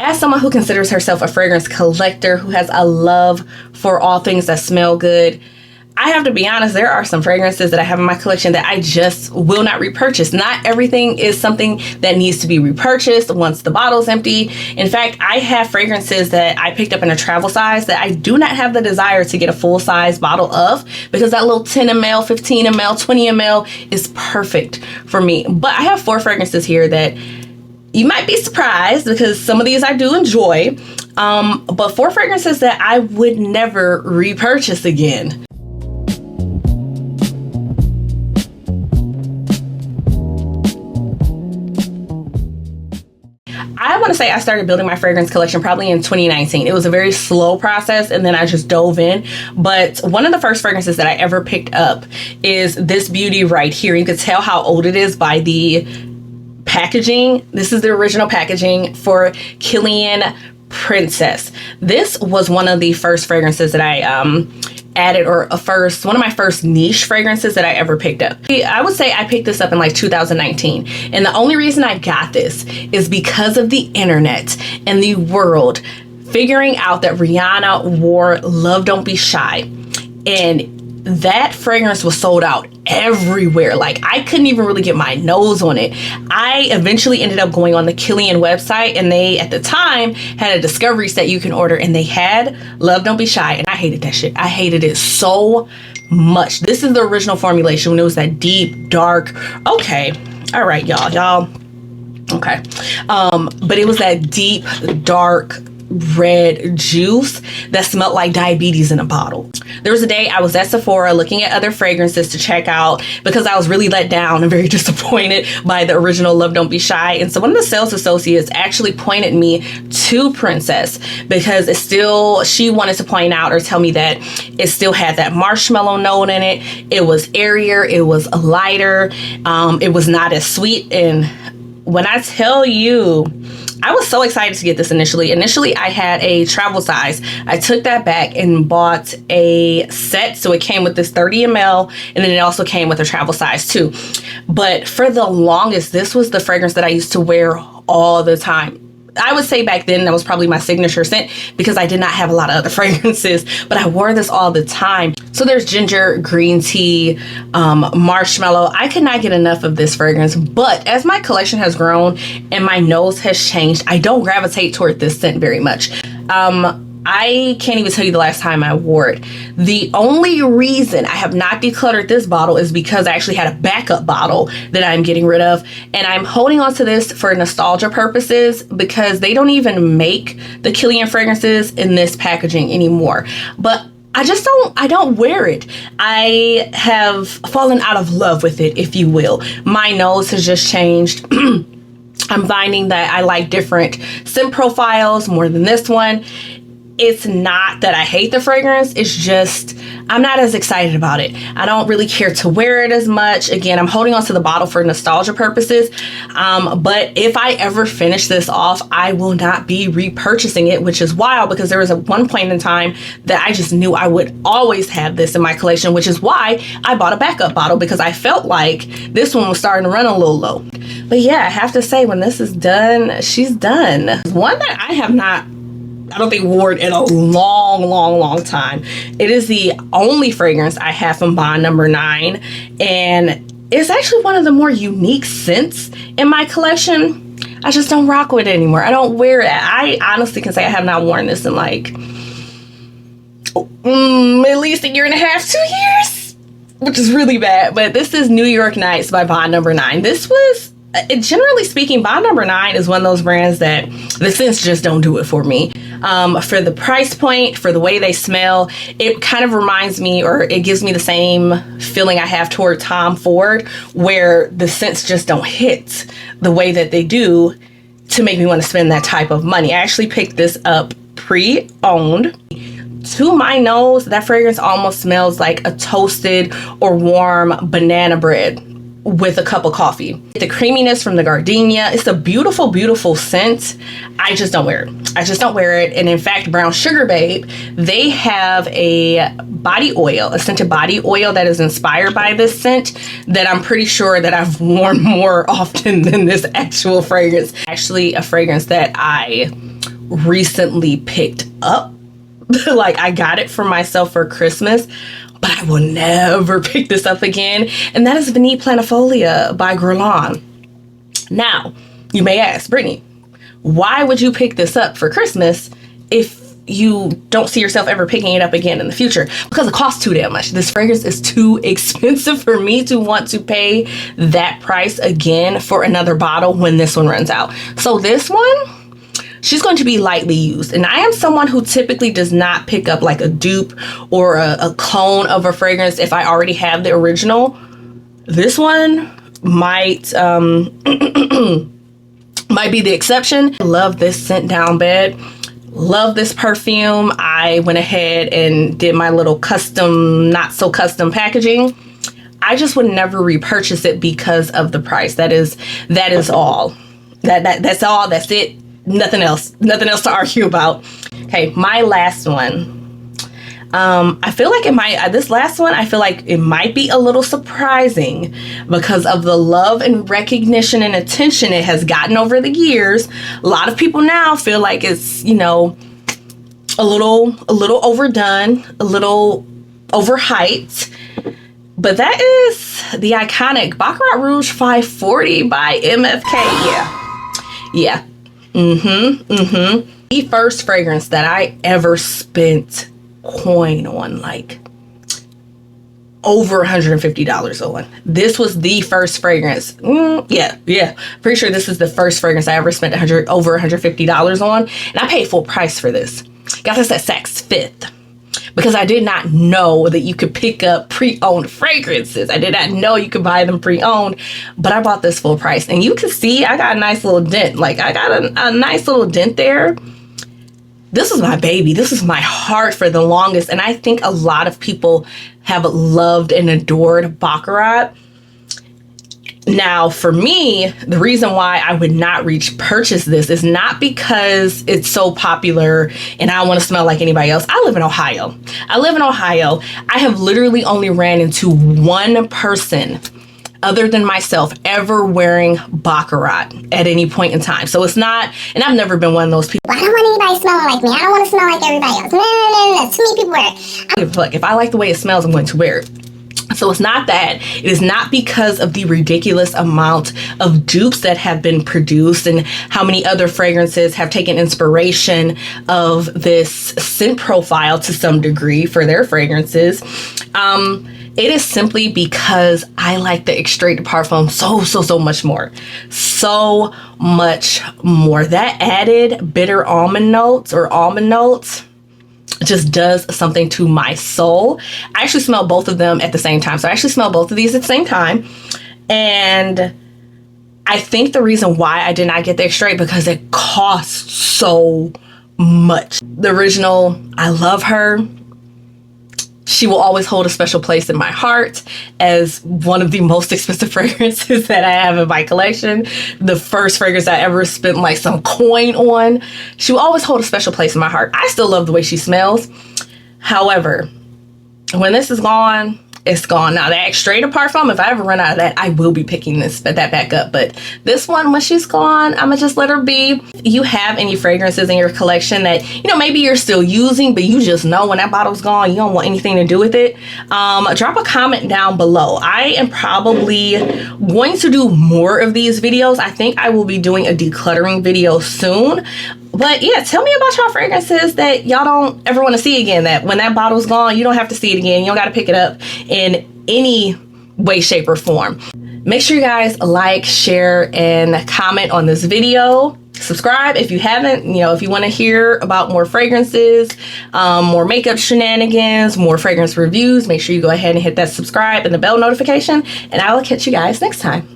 As someone who considers herself a fragrance collector, who has a love for all things that smell good, I have to be honest, there are some fragrances that I have in my collection that I just will not repurchase. Not everything is something that needs to be repurchased once the bottle's empty. In fact, I have fragrances that I picked up in a travel size that I do not have the desire to get a full size bottle of, because that little 10 ml, 15 ml, 20 ml is perfect for me. But I have 4 fragrances here that you might be surprised, because some of these I do enjoy, but 4 fragrances that I would never repurchase again. I want to say I started building my fragrance collection probably in 2019. It was a very slow process, and then I just dove in. But one of the first fragrances that I ever picked up is this beauty right here. You can tell how old it is by the packaging. This is the original packaging for Killian Princess. This was one of the first fragrances that I added, or one of my first niche fragrances that I ever picked up. I would say I picked this up in like 2019, and the only reason I got this is because of the internet and the world figuring out that Rihanna wore Love Don't Be Shy, and that fragrance was sold out everywhere. Like, I couldn't even really get my nose on it. I eventually ended up going on the Killian website, and they at the time had a discovery set you can order, and they had Love Don't Be Shy, and I hated that shit. I hated it so much. This is the original formulation when it was that deep, dark, okay, all right, y'all, okay, but it was that deep, dark red juice that smelled like diabetes in a bottle. There was a day I was at Sephora looking at other fragrances to check out, because I was really let down and very disappointed by the original Love Don't Be Shy. And so one of the sales associates actually pointed me to Princess, because she wanted to point out or tell me that it still had that marshmallow note in it. It was airier, it was lighter, it was not as sweet. And when I tell you, I was so excited to get this initially. Initially, I had a travel size. I took that back and bought a set. So it came with this 30 ml, and then it also came with a travel size too. But for the longest, this was the fragrance that I used to wear all the time. I would say back then that was probably my signature scent, because I did not have a lot of other fragrances, but I wore this all the time. So there's ginger, green tea, marshmallow. I could not get enough of this fragrance, but as my collection has grown and my nose has changed, I don't gravitate toward this scent very much. I can't even tell you the last time I wore it. The only reason I have not decluttered this bottle is because I actually had a backup bottle that I'm getting rid of, and I'm holding on to this for nostalgia purposes, because they don't even make the Killian fragrances in this packaging anymore. But I don't wear it. I have fallen out of love with it, if you will. My nose has just changed. I'm finding that I like different scent profiles more than this one. It's not that I hate the fragrance, it's just I'm not as excited about it. I don't really care to wear it as much. Again, I'm holding on to the bottle for nostalgia purposes, but if I ever finish this off, I will not be repurchasing it, which is wild, because there was one point in time that I just knew I would always have this in my collection, which is why I bought a backup bottle, because I felt like this one was starting to run a little low. But yeah, I have to say, when this is done, she's done. One that I don't think wore it in a long time. It is the only fragrance I have from Bond Number 9, and it's actually one of the more unique scents in my collection. I just don't rock with it anymore. I don't wear it. I honestly can say I have not worn this in like at least 1.5 years, 2 years, which is really bad. But this is New York Nights by Bond Number 9. This was, generally speaking, Bond Number 9 is one of those brands that the scents just don't do it for me. For the price point, for the way they smell, it kind of reminds me, or it gives me the same feeling I have toward Tom Ford, where the scents just don't hit the way that they do to make me want to spend that type of money. I actually picked this up pre-owned. To my nose, that fragrance almost smells like a toasted or warm banana bread with a cup of coffee. The creaminess from the gardenia, it's a beautiful, beautiful scent. I just don't wear it. I just don't wear it. And in fact, Brown Sugar Babe, they have a body oil, a scented body oil that is inspired by this scent that I'm pretty sure that I've worn more often than this actual fragrance. Actually, a fragrance that I recently picked up. Like, I got it for myself for Christmas, but I will never pick this up again. And that is Vanille Planifolia by Guerlain. Now, you may ask, Brittany, why would you pick this up for Christmas if you don't see yourself ever picking it up again in the future? Because it costs too damn much. This fragrance is too expensive for me to want to pay that price again for another bottle when this one runs out. So this one, she's going to be lightly used. And I am someone who typically does not pick up like a dupe or a clone of a fragrance if I already have the original. This one might might be the exception. Love this scent down bed. Love this perfume. I went ahead and did my little custom, not so custom packaging. I just would never repurchase it because of the price. That is all. That's all. That's it. Nothing else to argue about. Okay, my last one. I feel like this last one, I feel like it might be a little surprising because of the love and recognition and attention it has gotten over the years. A lot of people now feel like it's, you know, a little overdone, a little overhyped. But that is the iconic Baccarat Rouge 540 by MFK. Yeah. The first fragrance that I ever spent coin on, like over $150 on. This was the first fragrance. Yeah. Pretty sure this is the first fragrance I ever spent over $150 on. And I paid full price for this. Got this at Saks Fifth because I did not know that you could pick up pre-owned fragrances. I did not know you could buy them pre-owned, but I bought this full price. And you can see I got a nice little dent. Like, I got a nice little dent there. This was my baby. This was my heart for the longest. And I think a lot of people have loved and adored Baccarat. Now, for me, the reason why I would not purchase this is not because it's so popular and I want to smell like anybody else. I live in Ohio. I have literally only ran into one person other than myself ever wearing Baccarat at any point in time. So it's not, and I've never been one of those people. I don't want anybody smelling like me. I don't want to smell like everybody else. No. Too many people wear it. Look, if I like the way it smells, I'm going to wear it. So it's not that. It is not because of the ridiculous amount of dupes that have been produced and how many other fragrances have taken inspiration of this scent profile to some degree for their fragrances. It is simply because I like the Extrait de Parfum so much more. So much more. That added bitter almond notes just does something to my soul. I actually smell both of them at the same time. So I actually smell both of these at the same time. And I think the reason why I did not get the Extrait because it costs so much. The original, I love her. She will always hold a special place in my heart as one of the most expensive fragrances that I have in my collection. The first fragrance I ever spent like some coin on. She will always hold a special place in my heart. I still love the way she smells. However, when this is gone, it's gone. Now that Extrait de Parfum, if I ever run out of that, I will be picking that back up. But this one, when she's gone, I'm gonna just let her be. If you have any fragrances in your collection that, you know, maybe you're still using, but you just know when that bottle's gone, you don't want anything to do with it, drop a comment down below. I am probably going to do more of these videos. I think I will be doing a decluttering video soon. But yeah, tell me about y'all fragrances that y'all don't ever want to see again, that when that bottle's gone, you don't have to see it again. You don't got to pick it up in any way, shape, or form. Make sure you guys like, share, and comment on this video. Subscribe if you haven't. You know, if you want to hear about more fragrances, more makeup shenanigans, more fragrance reviews, make sure you go ahead and hit that subscribe and the bell notification, and I will catch you guys next time.